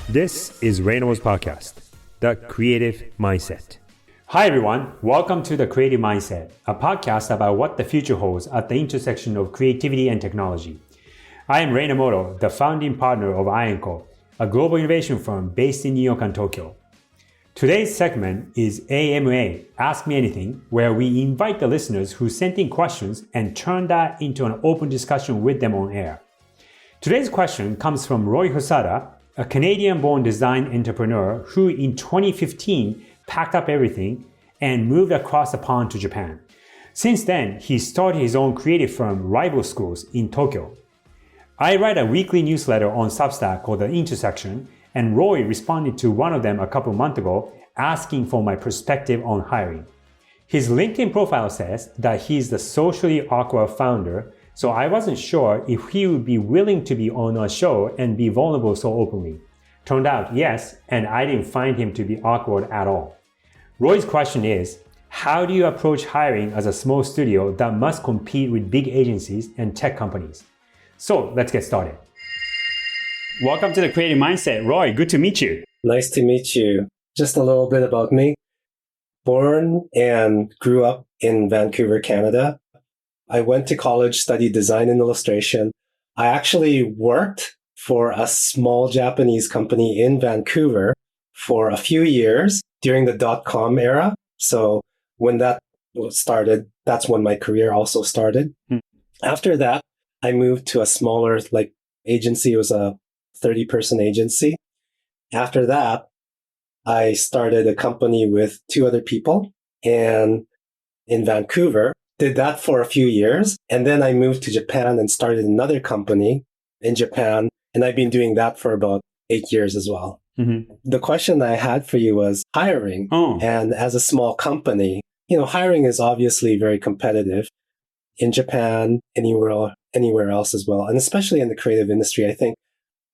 This is Reynolds Podcast, The Creative Mindset. Hi everyone, welcome to The Creative Mindset, a podcast about what the future holds at the intersection of creativity and technology. I am Rei Namoto, the founding partner of I&Co, a global innovation firm based in New York and Tokyo. Today's segment is AMA, Ask Me Anything, where we invite the listeners who sent in questions and turn that into an open discussion with them on air. Today's question comes from Roy Husada, a Canadian-born design entrepreneur who in 2015 packed up everything and moved across the pond to Japan. Since then, he started his own creative firm, Rival Schools, in Tokyo. I write a weekly newsletter on Substack called The Intersection, and Roy responded to one of them a couple months ago asking for my perspective on hiring. His LinkedIn profile says that he's the socially awkward founder, so I wasn't sure if he would be willing to be on a show and be vulnerable so openly. Turned out yes, and I didn't find him to be awkward at all. Roy's question is, how do you approach hiring as a small studio that must compete with big agencies and tech companies? So let's get started. Welcome to The Creative Mindset. Roy, good to meet you. Nice to meet you. Just a little bit about me. Born and grew up in Vancouver, Canada. I went to college, studied design and illustration. I actually worked for a small Japanese company in Vancouver for a few years during the .com era. So when that started, that's when my career also started. After that, I moved to a smaller agency. It was a 30-person agency. After that, I started a company with two other people and in Vancouver, did that for a few years. And then I moved to Japan and started another company in Japan. And I've been doing that for about 8 years as well. Mm-hmm. The question I had for you was hiring. And as a small company, hiring is obviously very competitive in Japan, anywhere else as well. And especially in the creative industry, I think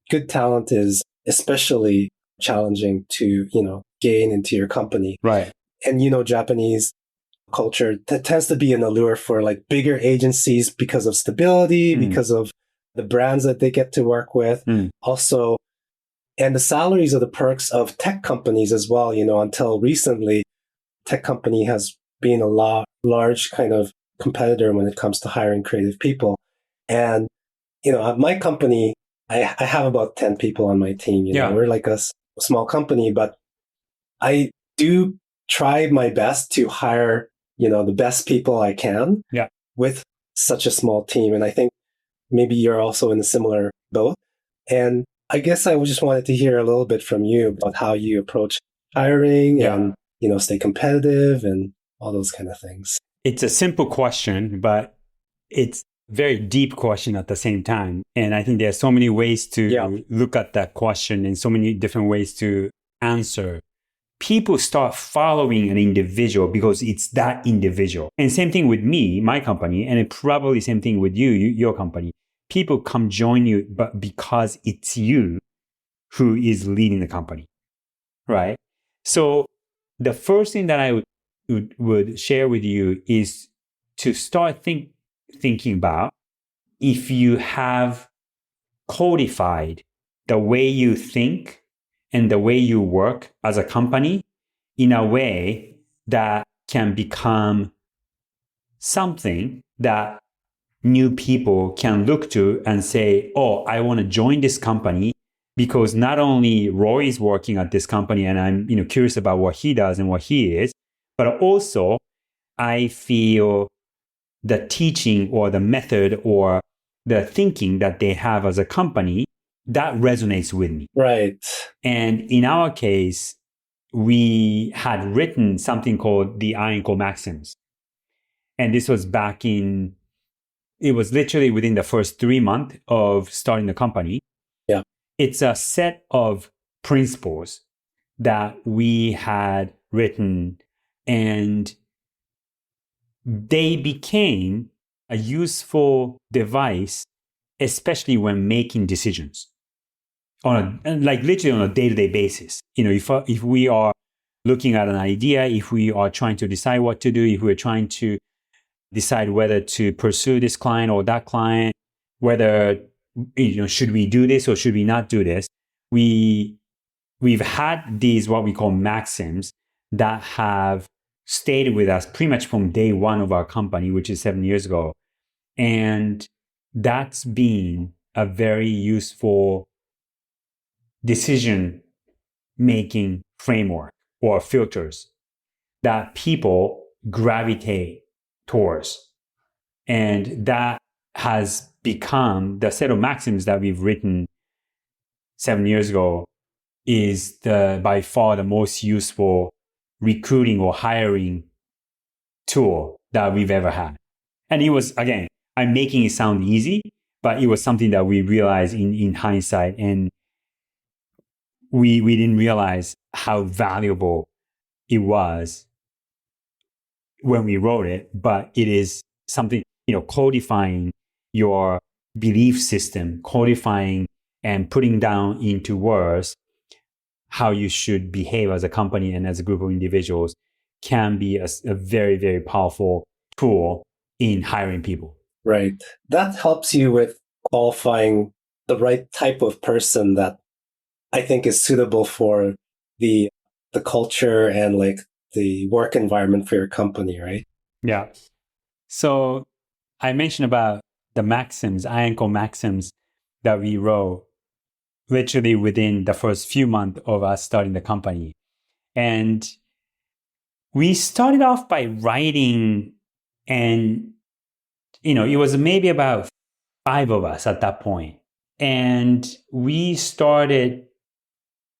good talent is especially challenging to, gain into your company. Right. And, Japanese culture tends to be an allure for bigger agencies because of stability, because of the brands that they get to work with. Also, and the salaries or the perks of tech companies as well. Until recently, tech company has been a large kind of competitor when it comes to hiring creative people. And, at my company, I have about 10 people on my team. We're like a small company, but I do try my best to hire, the best people I can with such a small team. And I think maybe you're also in a similar boat. And I guess I just wanted to hear a little bit from you about how you approach hiring and, stay competitive and all those kind of things. It's a simple question, but it's very deep question at the same time. And I think there are so many ways to look at that question and so many different ways to answer. People start following an individual because it's that individual. And same thing with me, my company, and probably same thing with you, your company. People come join you, but because it's you who is leading the company, right? So the first thing that I would share with you is to start thinking about if you have codified the way you think and the way you work as a company in a way that can become something that new people can look to and say, oh, I want to join this company because not only Roy is working at this company and I'm curious about what he does and what he is, but also I feel the teaching or the method or the thinking that they have as a company, that resonates with me. Right. And in our case, we had written something called the I&Co Maxims. And this was it was literally within the first 3 months of starting the company. Yeah. It's a set of principles that we had written, and they became a useful device, especially when making decisions literally on a day-to-day basis. If we are looking at an idea, if we are trying to decide what to do, if we're trying to decide whether to pursue this client or that client, whether, should we do this or should we not do this? We we've had these what we call maxims that have stayed with us pretty much from day one of our company, which is 7 years ago. And that's been a very useful decision making framework or filters that people gravitate towards. And that has become the set of maxims that we've written 7 years ago is by far the most useful recruiting or hiring tool that we've ever had. And it was, again, I'm making it sound easy, but it was something that we realized in hindsight, and we didn't realize how valuable it was when we wrote it, but it is something, codifying your belief system, codifying and putting down into words how you should behave as a company and as a group of individuals can be a very, very powerful tool in hiring people. Right. That helps you with qualifying the right type of person that I think is suitable for the culture and like the work environment for your company, right? Yeah. So I mentioned about the maxims, IANCO maxims that we wrote literally within the first few months of us starting the company. And we started off by writing, and, it was maybe about 5 of us at that point. And we started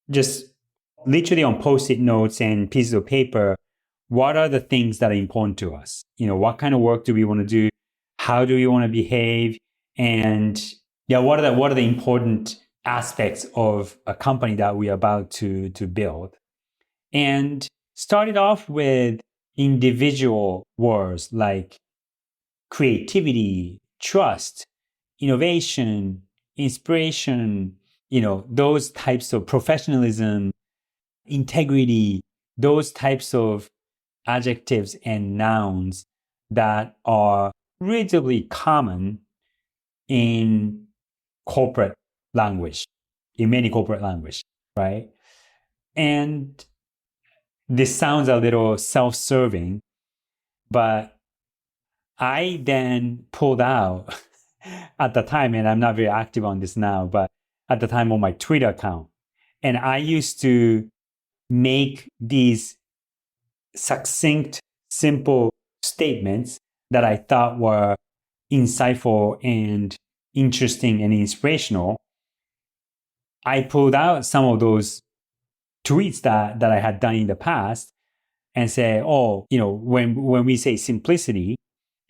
just literally on Post-it notes and pieces of paper, what are the things that are important to us? What kind of work do we want to do? How do we want to behave? And what are the important aspects of a company that we are about to build? And started off with individual words like creativity, trust, innovation, inspiration, those types of professionalism, integrity, those types of adjectives and nouns that are relatively common in corporate language, in many corporate language, right? And this sounds a little self-serving, but I then pulled out at the time, and I'm not very active on this now, but at the time on my Twitter account. And I used to make these succinct, simple statements that I thought were insightful and interesting and inspirational. I pulled out some of those tweets that I had done in the past and say, when we say simplicity,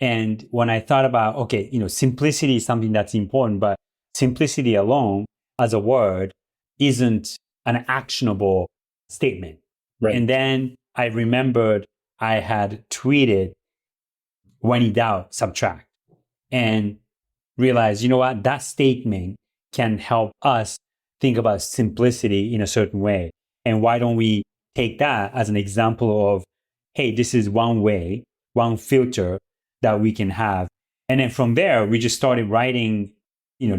and when I thought about, okay, simplicity is something that's important, but simplicity alone as a word isn't an actionable statement. Right. And then I remembered I had tweeted, when in doubt, subtract, and realized, what, that statement can help us think about simplicity in a certain way. And why don't we take that as an example of, hey, this is one way, one filter that we can have. And then from there, we just started writing,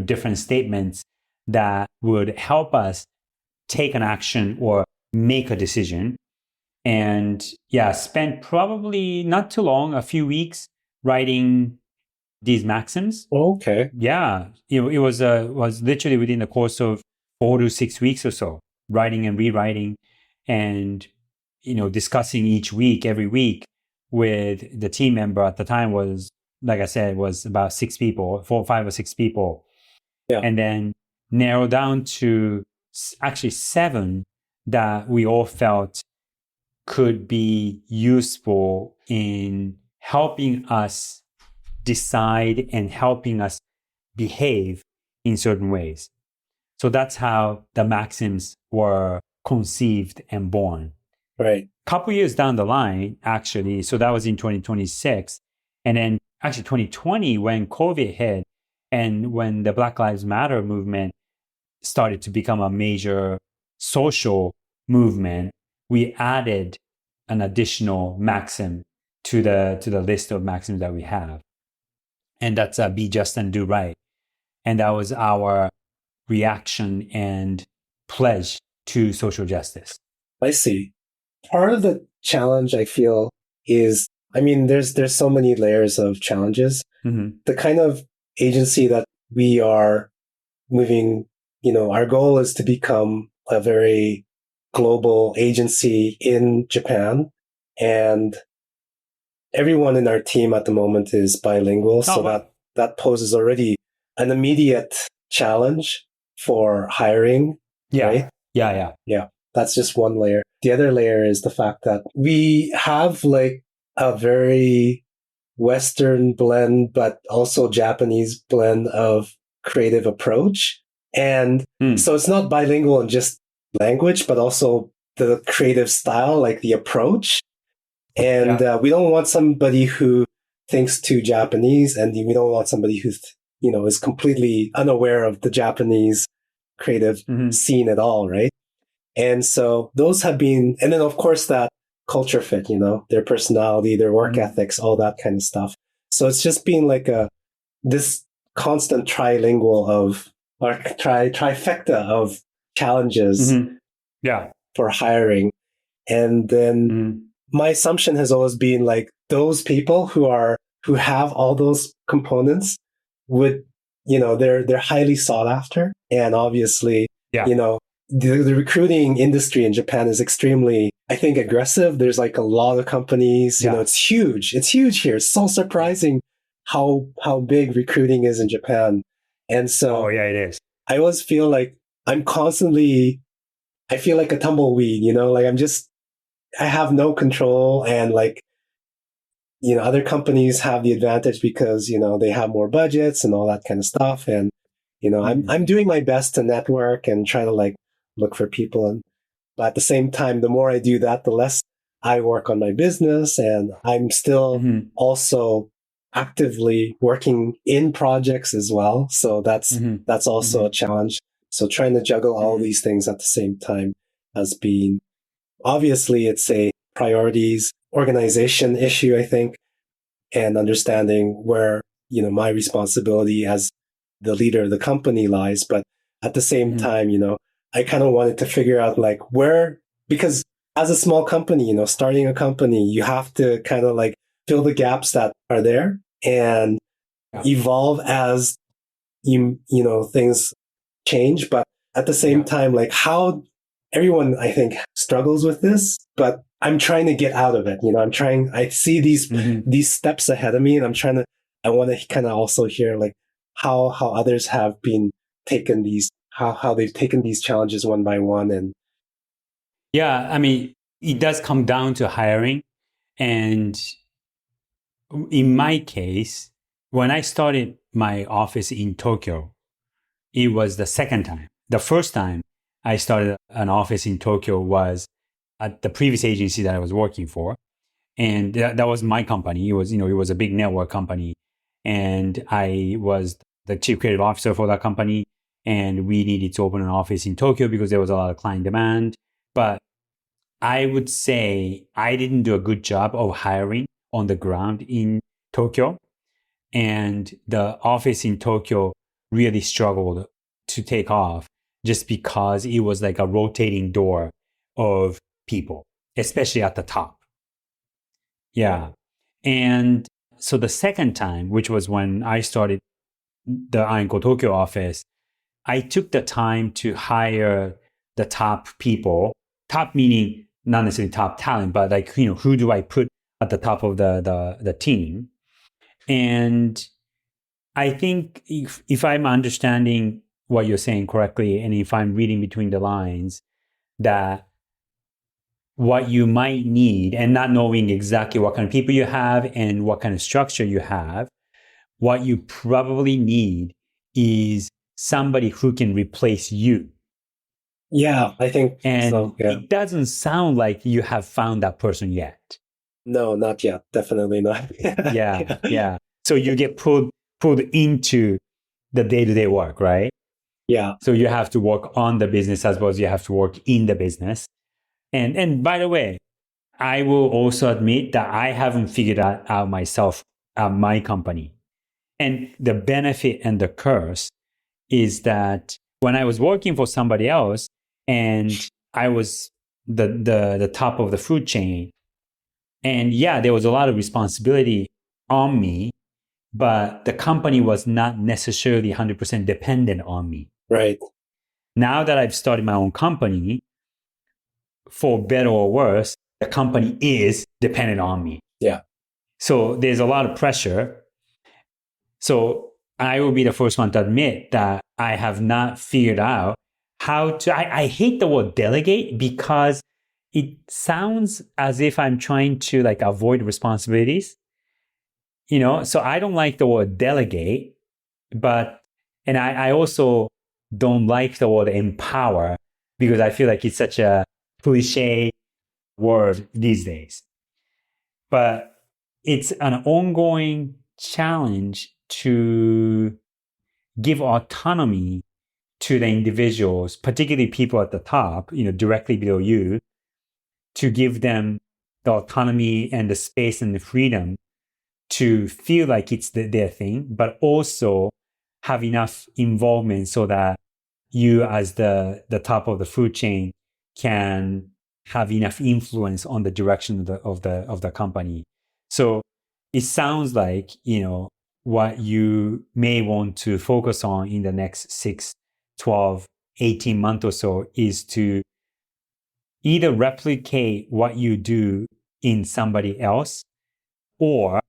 different statements that would help us take an action or make a decision. And spent probably not too long, a few weeks writing these maxims. Okay. Yeah, it was literally within the course of 4 to 6 weeks or so, writing and rewriting, and discussing each week, every week, with the team member. At the time was, like I said, was about 6 people, 5 or 6 people, and then narrow down to actually 7 that we all felt could be useful in helping us decide and helping us behave in certain ways. So that's how the maxims were conceived and born. Right. Couple years down the line, actually, so that was in 2026. And then actually 2020, when COVID hit and when the Black Lives Matter movement started to become a major social movement, we added an additional maxim to the list of maxims that we have. And that's be just and do right. And that was our reaction and pledge to social justice? I see. Part of the challenge I feel is, there's so many layers of challenges. Mm-hmm. The kind of agency that we are moving, our goal is to become a very global agency in Japan. And everyone in our team at the moment is bilingual. So that poses already an immediate challenge for hiring. Yeah. Right? Yeah. That's just one layer. The other layer is the fact that we have like a very Western blend, but also Japanese blend of creative approach. And so it's not bilingual in just language, but also the creative style, like the approach. And we don't want somebody who thinks too Japanese, and we don't want somebody who, is completely unaware of the Japanese creative scene at all, right? And so those have been, and then of course that culture fit, their personality, their work ethics, all that kind of stuff. So it's just been like this constant trifecta of challenges for hiring. And then my assumption has always been like those people who have all those components would, they're highly sought after. And obviously, the recruiting industry in Japan is extremely, I think, aggressive. There's like a lot of companies, it's huge. It's huge here. It's so surprising how big recruiting is in Japan. And so it is. I always feel like I feel like a tumbleweed, like I have no control, and like, other companies have the advantage because, they have more budgets and all that kind of stuff. And, I'm doing my best to network and try to like look for people. But at the same time, the more I do that, the less I work on my business, and I'm still also actively working in projects as well. So that's also a challenge. So trying to juggle all these things at the same time has been, obviously it's a priorities organization issue, I think, and understanding where, my responsibility as the leader of the company lies. But at the same time, I kind of wanted to figure out like because as a small company, starting a company, you have to kind of like fill the gaps that are there and evolve as things change. But at the same time, like how everyone, I think, struggles with this, but I'm trying to get out of it. I see these steps ahead of me, and I want to kind of also hear like how others have been taken how they've taken these challenges one by one. And it does come down to hiring. And in my case, when I started my office in Tokyo, it was the second time. The first time I started an office in Tokyo was at the previous agency that I was working for. And that was my company. It was a big network company. And I was the chief creative officer for that company. And we needed to open an office in Tokyo because there was a lot of client demand. But I would say I didn't do a good job of hiring on the ground in Tokyo. And the office in Tokyo really struggled to take off just because it was like a rotating door of people, especially at the top. Yeah. And so the second time, which was when I started the Ainko Tokyo office, I took the time to hire the top people, top meaning not necessarily top talent, but like, who do I put at the top of the team? And I think if I'm understanding what you're saying correctly, and if I'm reading between the lines, that what you might need, and not knowing exactly what kind of people you have and what kind of structure you have, what you probably need is somebody who can replace you. Yeah, I think and so. Yeah. It doesn't sound like you have found that person yet. No, not yet. Definitely not. Yeah. So you get pulled into the day-to-day work, right? Yeah. So you have to work on the business as well as you have to work in the business. And by the way, I will also admit that I haven't figured out myself at my company. And the benefit and the curse is that when I was working for somebody else and I was the top of the food chain. And yeah, there was a lot of responsibility on me, but the company was not necessarily 100% dependent on me. Right. Now that I've started my own company, for better or worse, the company is dependent on me. Yeah. So there's a lot of pressure. So I will be the first one to admit that I have not figured out how to. I hate the word delegate because it sounds as if I'm trying to like avoid responsibilities. So I don't like the word delegate, and I also don't like the word empower because I feel like it's such a cliche word these days. But it's an ongoing challenge to give autonomy to the individuals, particularly people at the top, directly below you, to give them the autonomy and the space and the freedom to feel like it's their thing, but also have enough involvement so that you as the top of the food chain can have enough influence on the direction of the company. So it sounds like, what you may want to focus on in the next 6, 12, 18 months or so is to either replicate what you do in somebody else or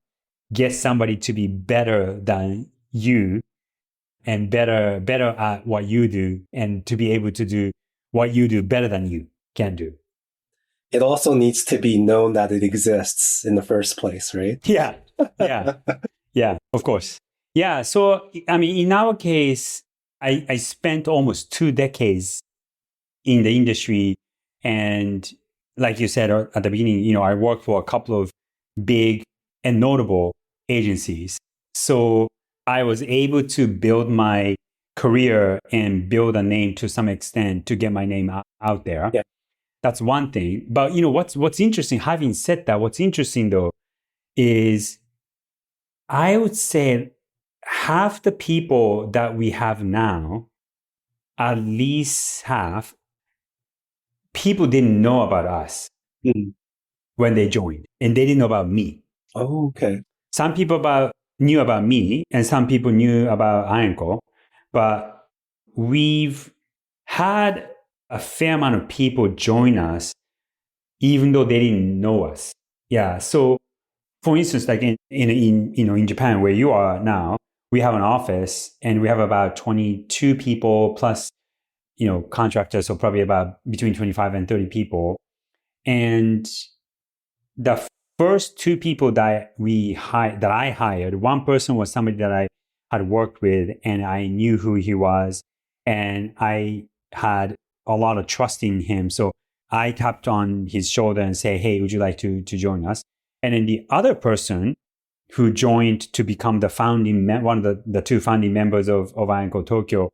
get somebody to be better than you and better at what you do and to be able to do what you do better than you can do. It also needs to be known that it exists in the first place, right? Yeah. Yeah, of course. Yeah. So, I mean, in our case, I spent almost 2 decades in the industry. And like you said at the beginning, I worked for a couple of big and notable agencies. So I was able to build my career and build a name to some extent to get my name out there. Yeah. That's one thing. But what's interesting, having said that, what's interesting though is I would say half the people that we have now, at least half, people didn't know about us when they joined, and they didn't know about me. Oh, okay. Some people knew about me, and some people knew about Ironco, but we've had a fair amount of people join us, even though they didn't know us. Yeah. So, for instance, like in Japan, where you are now, we have an office, and we have about 22 people plus, contractors, so probably about between 25 and 30 people. And the first 2 people that I hired, one person was somebody that I had worked with and I knew who he was and I had a lot of trust in him. So I tapped on his shoulder and say, hey, would you like to join us? And then the other person who joined to become one of the 2 founding members of Ironco Tokyo,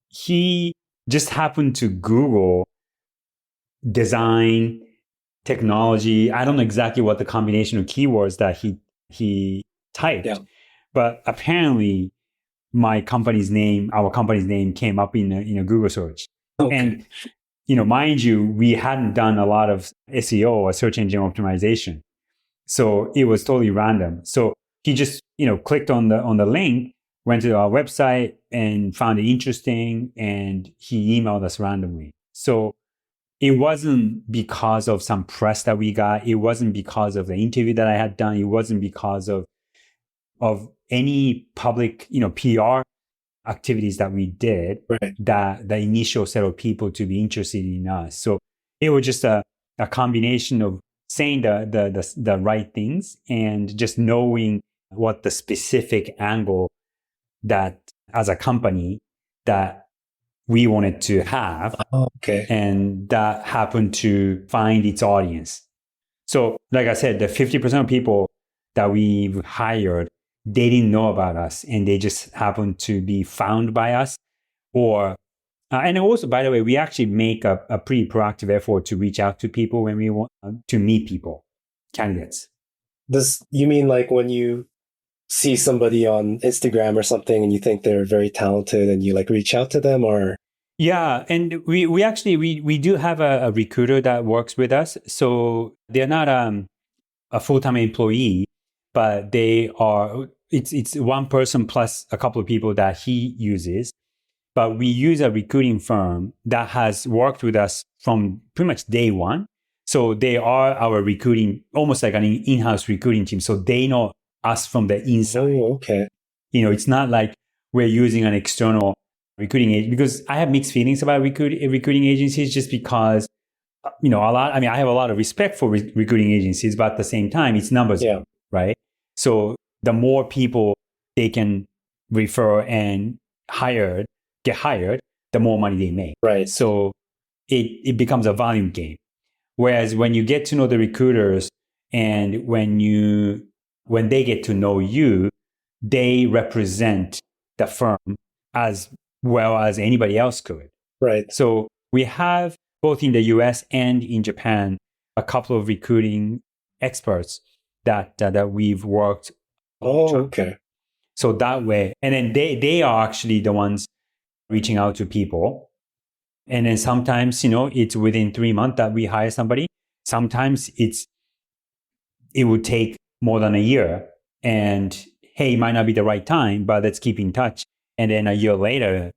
he just happened to Google design, technology. I don't know exactly what the combination of keywords that he typed, but apparently our company's name came up in a Google search. Okay. And mind you, we hadn't done a lot of SEO or search engine optimization, so it was totally random. So he just clicked on the link, went to our website, and found it interesting, and he emailed us randomly. So it wasn't because of some press that we got. It wasn't because of the interview that I had done. It wasn't because of any public, PR activities that we did, right, that the initial set of people to be interested in us. So it was just a combination of saying the right things and just knowing what the specific angle that as a company that we wanted to have. Oh, okay. And that happened to find its audience. So, like I said, the 50% of people that we've hired, they didn't know about us and they just happened to be found by us. And also, by the way, we actually make a pretty proactive effort to reach out to people when we want to meet people, candidates. You mean like when you see somebody on Instagram or something and you think they're very talented and you like reach out to them, or? Yeah, and we actually we do have a recruiter that works with us. So they're not a full-time employee, but they are it's one person plus a couple of people that he uses. But we use a recruiting firm that has worked with us from pretty much day one. So they are our recruiting, almost like an in-house recruiting team. So they know us from the inside. Oh, okay. It's not like we're using an external recruiting agent, because I have mixed feelings about recruiting agencies, just because, I have a lot of respect for recruiting agencies, but at the same time, it's numbers, Yeah. right? So the more people they can refer and get hired, the more money they make. Right. So it becomes a volume game. Whereas when you get to know the recruiters, and when they get to know you, they represent the firm as well as anybody else could. Right. So we have, both in the US and in Japan, a couple of recruiting experts that we've worked. Oh, okay. So that way, and then they are actually the ones reaching out to people. And then sometimes, it's within 3 months that we hire somebody. Sometimes it would take more than a year. And hey, it might not be the right time, but let's keep in touch. And then a year later,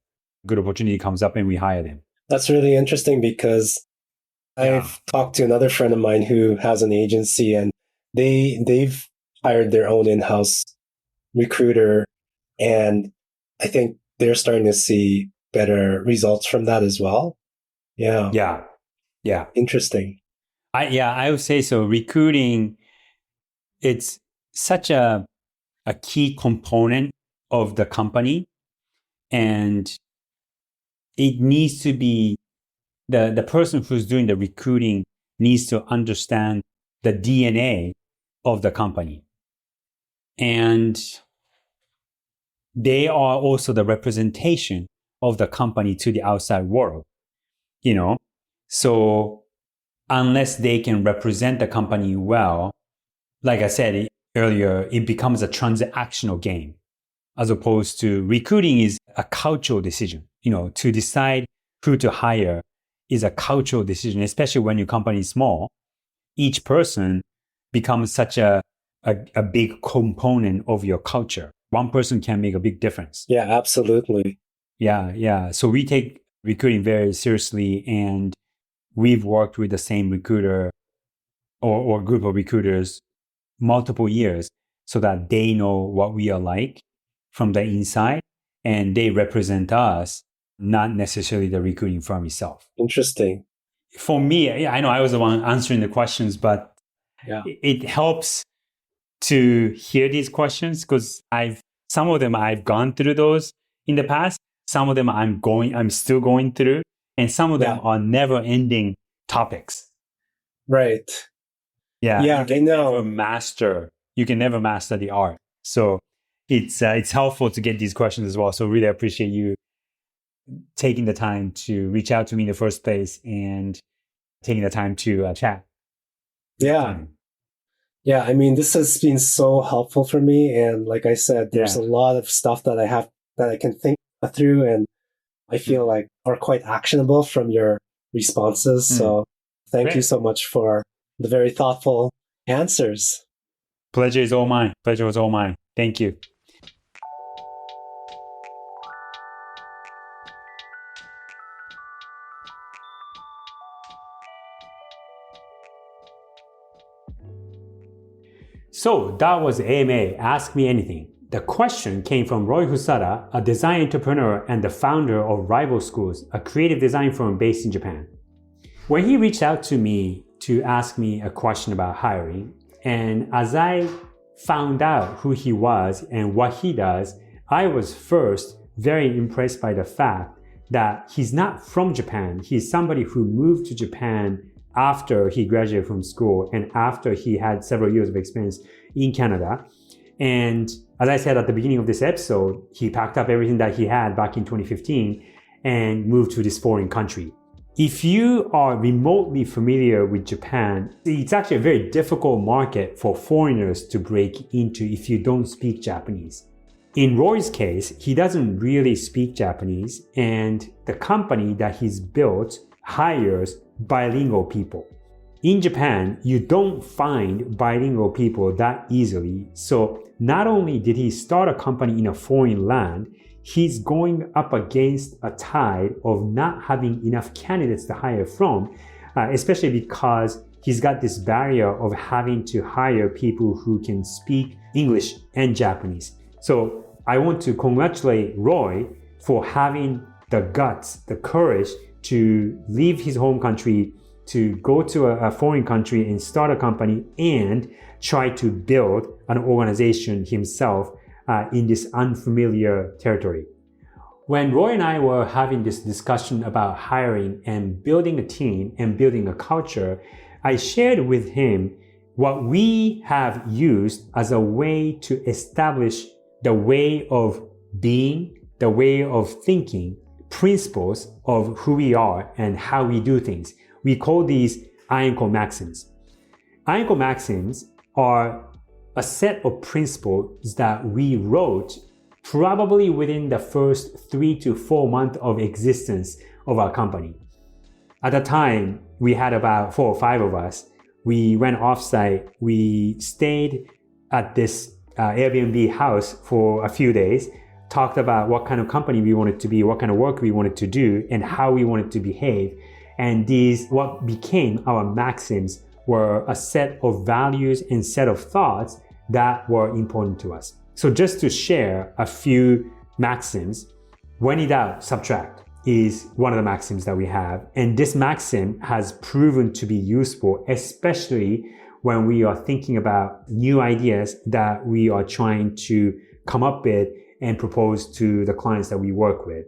good opportunity comes up and we hire them. That's really interesting, because I've talked to another friend of mine who has an agency, and they've hired their own in-house recruiter, and I think they're starting to see better results from that as well. Yeah. Yeah. Interesting. I would say so. Recruiting, it's such a key component of the company, and it needs to be the person who's doing the recruiting needs to understand the DNA of the company. And they are also the representation of the company to the outside world, So unless they can represent the company well, like I said earlier, it becomes a transactional game, as opposed to recruiting is a cultural decision. To decide who to hire is a cultural decision, especially when your company is small. Each person becomes such a big component of your culture. One person can make a big difference. Yeah, absolutely. Yeah. So we take recruiting very seriously, and we've worked with the same recruiter or group of recruiters multiple years, so that they know what we are like from the inside, and they represent us, not necessarily the recruiting firm itself. Interesting. For me, I know I was the one answering the questions, but Yeah. it helps to hear these questions, because some of them I've gone through those in the past. Some of them I'm still going through, and some of them are never ending topics. Right. Yeah. Yeah, I know. You can never master the art. So it's helpful to get these questions as well. So really appreciate you taking the time to reach out to me in the first place, and taking the time to chat. Yeah. Yeah, I mean, this has been so helpful for me. And like I said, there's a lot of stuff that I can think through, and I feel like are quite actionable from your responses. So thank you so much for the very thoughtful answers. Pleasure is all mine. Thank you. So that was AMA, Ask Me Anything. The question came from Roy Husada, a design entrepreneur and the founder of Rival Schools, a creative design firm based in Japan. When he reached out to me to ask me a question about hiring, and as I found out who he was and what he does, I was first very impressed by the fact that he's not from Japan. He's somebody who moved to Japan after he graduated from school and after he had several years of experience in Canada. And as I said at the beginning of this episode, he packed up everything that he had back in 2015 and moved to this foreign country. If you are remotely familiar with Japan, it's actually a very difficult market for foreigners to break into if you don't speak Japanese. In Roy's case, he doesn't really speak Japanese, and the company that he's built hires bilingual people. In Japan, you don't find bilingual people that easily. So not only did he start a company in a foreign land, he's going up against a tide of not having enough candidates to hire from, especially because he's got this barrier of having to hire people who can speak English and Japanese. So I want to congratulate Roy for having the guts, the courage to leave his home country, to go to a foreign country and start a company and try to build an organization himself in this unfamiliar territory. When Roy and I were having this discussion about hiring and building a team and building a culture, I shared with him what we have used as a way to establish the way of being, the way of thinking, principles of who we are and how we do things. We call these Ironco maxims. Ironco maxims are a set of principles that we wrote probably within the first 3 to 4 months of existence of our company. At the time, we had about 4 or 5 of us. We went offsite. We stayed at this Airbnb house for a few days, talked about what kind of company we wanted to be, what kind of work we wanted to do, and how we wanted to behave. And these, what became our maxims, were a set of values and set of thoughts that were important to us. So just to share a few maxims, when in doubt, subtract is one of the maxims that we have. And this maxim has proven to be useful, especially when we are thinking about new ideas that we are trying to come up with and propose to the clients that we work with.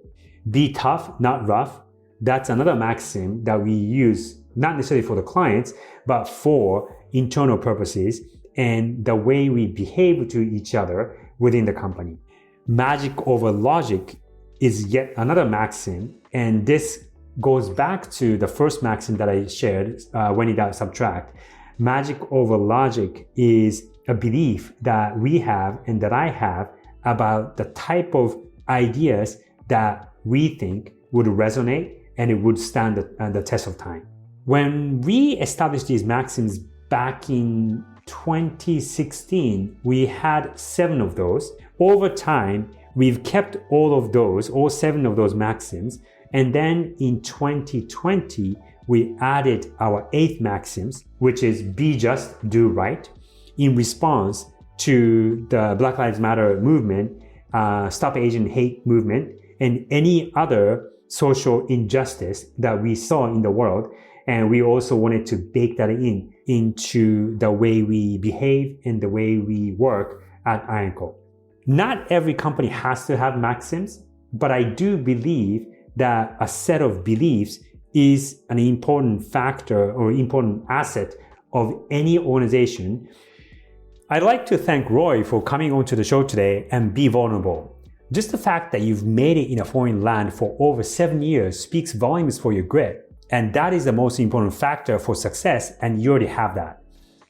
Be tough, not rough. That's another maxim that we use, not necessarily for the clients, but for internal purposes and the way we behave to each other within the company. Magic over logic is yet another maxim, and this goes back to the first maxim that I shared, when in doubt, subtract. Magic over logic is a belief that we have and that I have about the type of ideas that we think would resonate and it would stand the test of time. When we established these maxims back in 2016, we had 7 of those. Over time, we've kept all 7 of those maxims. And then in 2020, we added our 8th maxims, which is be just, do right, in response to the Black Lives Matter movement, Stop Asian Hate movement, and any other social injustice that we saw in the world. And we also wanted to bake that into the way we behave and the way we work at Ironco. Not every company has to have maxims, but I do believe that a set of beliefs is an important factor or important asset of any organization. I'd like to thank Roy for coming onto the show today and be vulnerable. Just the fact that you've made it in a foreign land for over 7 years speaks volumes for your grit. And that is the most important factor for success, and you already have that.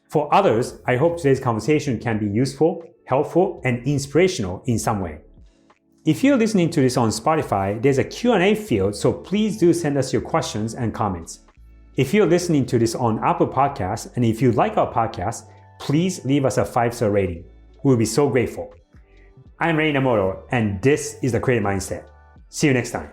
For others, I hope today's conversation can be useful, helpful, and inspirational in some way. If you're listening to this on Spotify, there's a Q&A field, so please do send us your questions and comments. If you're listening to this on Apple Podcasts, and if you like our podcast, please leave us a 5-star rating. We'll be so grateful. I'm Ray Namoto, and this is The Creative Mindset. See you next time.